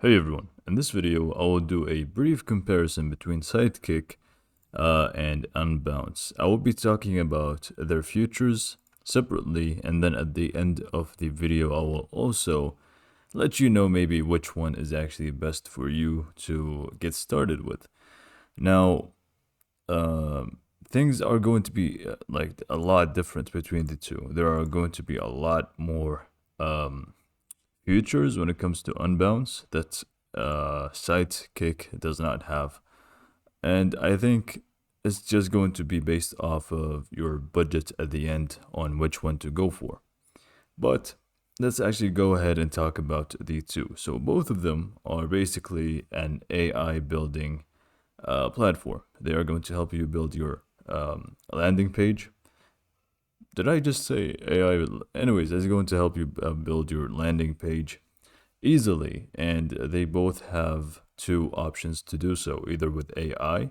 Hey everyone, in this video I will do a brief comparison between Sitekik and UnBounce. I will be talking about their features separately, and then at the end of the video I will also let you know maybe which one is actually best for you to get started with. Now, things are going to be like a lot different between the two. There are going to be a lot more features when it comes to UnBounce that Sitekik does not have. And I think it's just going to be based off of your budget at the end on which one to go for. But let's actually go ahead and talk about the two. So both of them are basically an AI building platform. They are going to help you build your landing page. Did I just say AI? Anyways, it's going to help you build your landing page easily, and they both have two options to do so, either with AI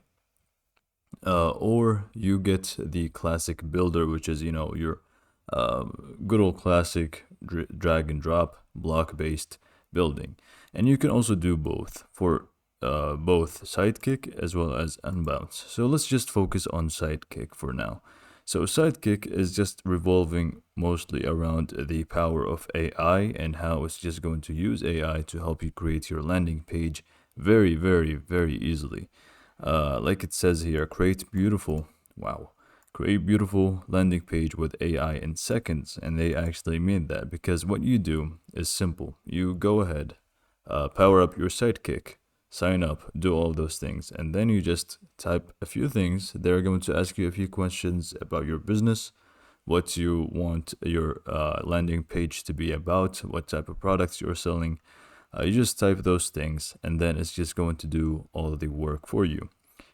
or you get the classic builder, which is your uh, good old classic drag and drop block based building. And you can also do both for both Sitekik as well as UnBounce. So let's just focus on Sitekik for now. So Sitekik is just revolving mostly around the power of AI and how it's just going to use AI to help you create your landing page very, very, very easily. Like it says here, create beautiful landing page with AI in seconds. And they actually mean that, because what you do is simple. You go ahead, power up your Sitekik, sign up, do all those things, and then you just type a few things. They're going to ask you a few questions about your business, what you want your landing page to be about, what type of products you're selling. You just type those things, and then it's just going to do all of the work for you.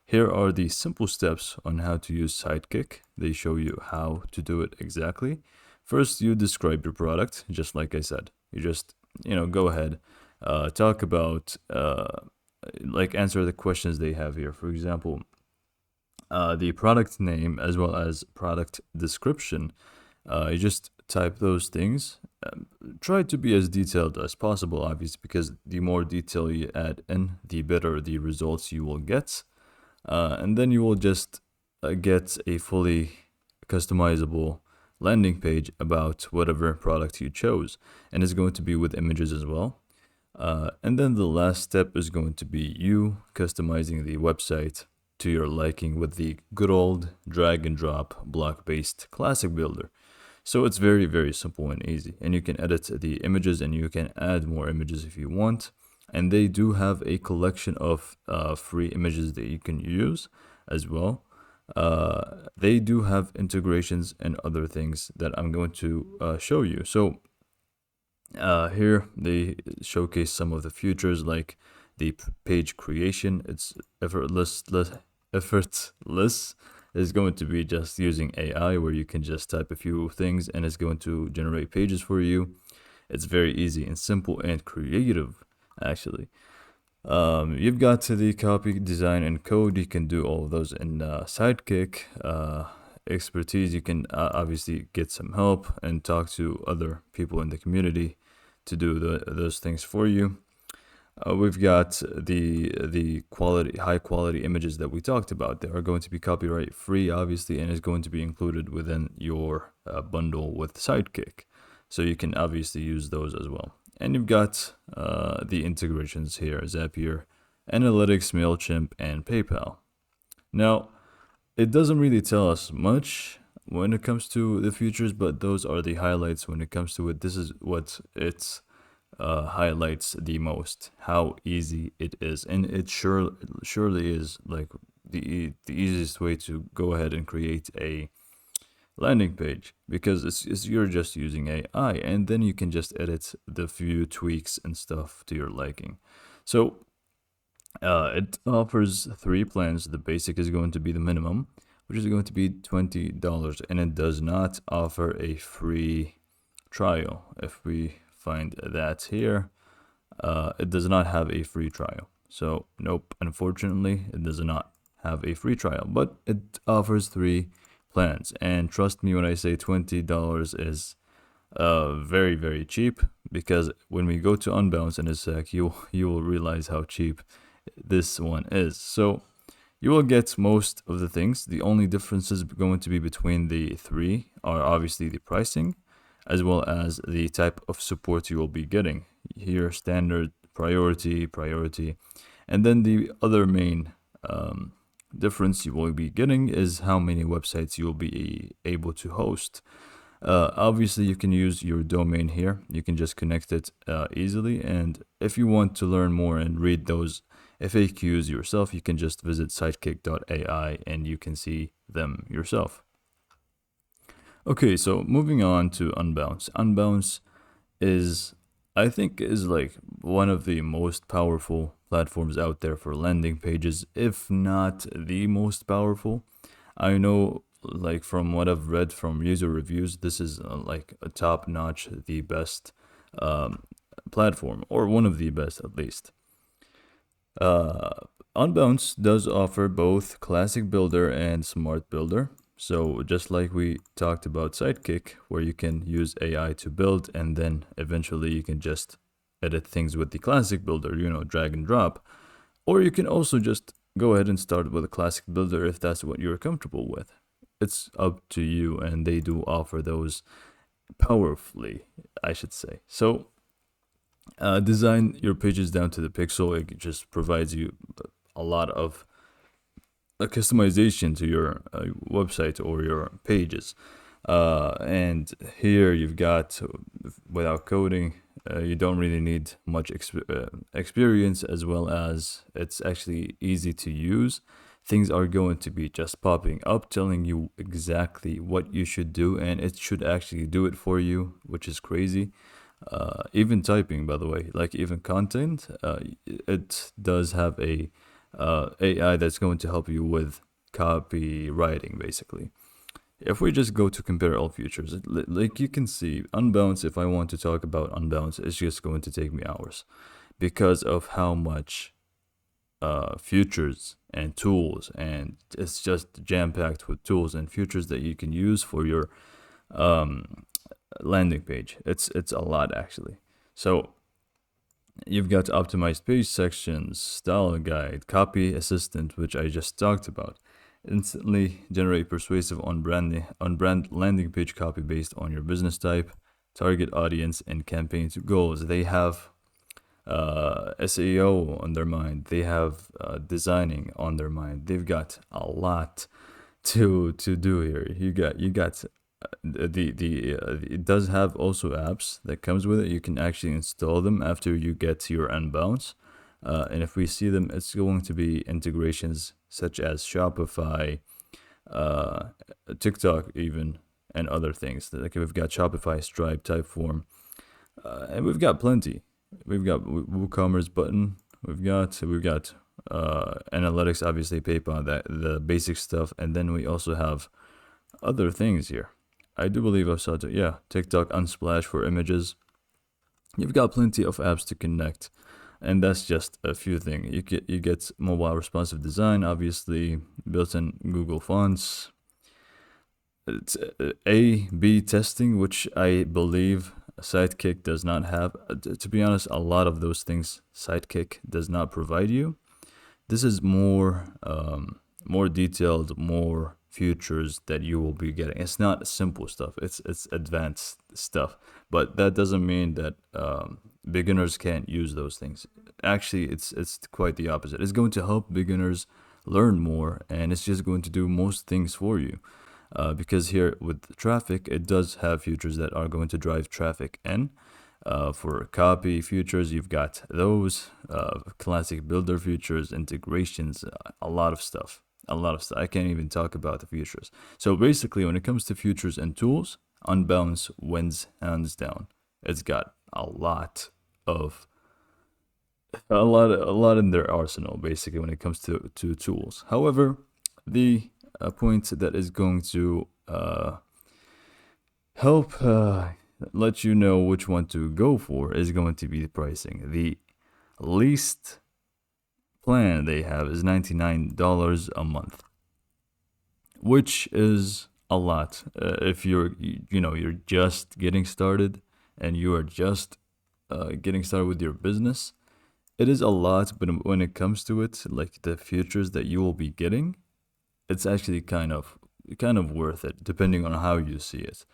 Here are the simple steps on how to use Sitekik. They show you how to do it exactly. First, you describe your product, just like I said. You just, go ahead, talk about, answer the questions they have here. For example, the product name as well as product description. You just type those things. Try to be as detailed as possible, obviously, because the more detail you add in, the better the results you will get. And then you will just get a fully customizable landing page about whatever product you chose. And it's going to be with images as well. And then the last step is going to be you customizing the website to your liking with the good old drag and drop block based classic builder. So it's very, very simple and easy. And you can edit the images and you can add more images if you want. And they do have a collection of free images that you can use as well. They do have integrations and other things that I'm going to show you. So here they showcase some of the features, like the page creation. It's effortless. Is going to be just using AI, where you can just type a few things and it's going to generate pages for you. It's very easy and simple and creative, actually. You've got the copy, design, and code. You can do all of those in Sitekik. Expertise, you can obviously get some help and talk to other people in the community to do those things for you. We've got the high quality images that we talked about. They are going to be copyright free, obviously, and is going to be included within your bundle with Sitekik. So you can obviously use those as well. And you've got the integrations here: Zapier, Analytics, MailChimp, and PayPal. Now, it doesn't really tell us much when it comes to the features, but those are the highlights when it comes to it. This is what it's highlights the most, how easy it is. And it surely is like the easiest way to go ahead and create a landing page, because you're just using AI, and then you can just edit the few tweaks and stuff to your liking. So it offers three plans. The basic is going to be the minimum, which is going to be $20, and it does not offer a free trial. If we find that here, it does not have a free trial. So nope, unfortunately, it does not have a free trial, but it offers three plans. And trust me when I say $20 is very very cheap, because when we go to UnBounce in a sec, you will realize how cheap this one is. So you will get most of the things. The only differences going to be between the three are obviously the pricing, as well as the type of support you will be getting. Here, standard, priority, priority. And then the other main difference you will be getting is how many websites you will be able to host. Obviously, you can use your domain here. You can just connect it easily. And if you want to learn more and read those FAQs yourself, you can just visit sitekik.ai and you can see them yourself. Okay, so moving on to UnBounce. UnBounce is, I think, is like one of the most powerful platforms out there for landing pages, if not the most powerful. I know, like from what I've read from user reviews, this is like a top notch, the best platform, or one of the best at least. Uh, UnBounce does offer both Classic Builder and Smart Builder. So just like we talked about Sitekik, where you can use AI to build and then eventually you can just edit things with the Classic Builder, drag and drop. Or you can also just go ahead and start with a Classic Builder if that's what you're comfortable with. It's up to you, and they do offer those powerfully, I should say. So design your pages down to the pixel. It just provides you a lot of customization to your website or your pages. And here you've got, without coding, you don't really need much experience, as well as it's actually easy to use. Things are going to be just popping up telling you exactly what you should do, and it should actually do it for you, which is crazy. Even typing, by the way, like even content, it does have a AI that's going to help you with copywriting, basically. If we just go to compare all features, like you can see, UnBounce, if I want to talk about UnBounce, it's just going to take me hours because of how much features and tools, and it's just jam-packed with tools and features that you can use for your landing page. It's a lot, actually. So you've got optimized page sections, style guide, copy assistant, which I just talked about. Instantly generate persuasive on-brand landing page copy based on your business type, target audience, and campaign goals. They have SEO on their mind. They have designing on their mind. They've got a lot to do here. You got it does have also apps that comes with it. You can actually install them after you get to your UnBounce. And if we see them, it's going to be integrations such as Shopify, TikTok even, and other things. Like we've got Shopify, Stripe, Typeform, and we've got plenty. We've got WooCommerce button. We've got analytics, obviously PayPal, that the basic stuff, and then we also have other things here. I do believe I saw TikTok Unsplash for images. You've got plenty of apps to connect, and that's just a few things. You get mobile responsive design, obviously built-in Google fonts. It's A/B testing, which I believe Sitekik does not have. To be honest, a lot of those things Sitekik does not provide you. This is more detailed, more features that you will be getting. It's not simple stuff. It's advanced stuff. But that doesn't mean that beginners can't use those things. Actually, it's quite the opposite. It's going to help beginners learn more, and it's just going to do most things for you. Because here with traffic, it does have features that are going to drive traffic in. For copy features, you've got those classic builder features, integrations, a lot of stuff. I can't even talk about the features. So basically, when it comes to features and tools, UnBounce wins hands down. It's got a lot in their arsenal, basically, when it comes to tools. However, the point that is going to help let you know which one to go for is going to be the pricing. The least plan they have is $99 a month, which is a lot. If you're just getting started and you are just getting started with your business, it is a lot. But when it comes to it, like the futures that you will be getting, it's actually kind of worth it, depending on how you see it.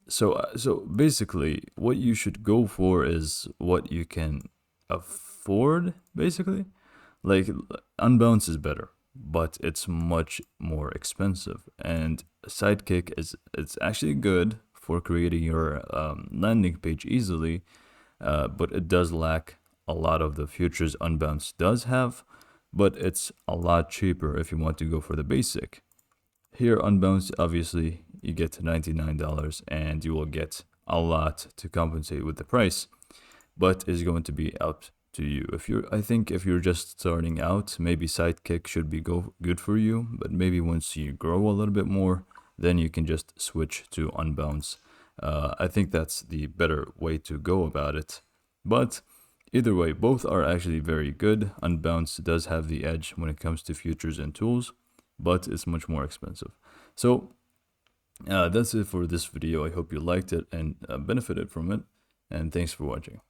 So basically, what you should go for is what you can afford. Basically, like Unbounce is better, but it's much more expensive. And Sidekick is it's actually good for creating your landing page easily, but it does lack a lot of the features Unbounce does have. But it's a lot cheaper if you want to go for the basic. Here on Bounce, obviously, you get $99 and you will get a lot to compensate with the price, but it's going to be up to you. I think if you're just starting out, maybe Sidekick should be good for you, but maybe once you grow a little bit more, then you can just switch to Unbounce. I think that's the better way to go about it. But either way, both are actually very good. Unbounce does have the edge when it comes to features and tools, but it's much more expensive. So that's it for this video. I hope you liked it and benefited from it. And thanks for watching.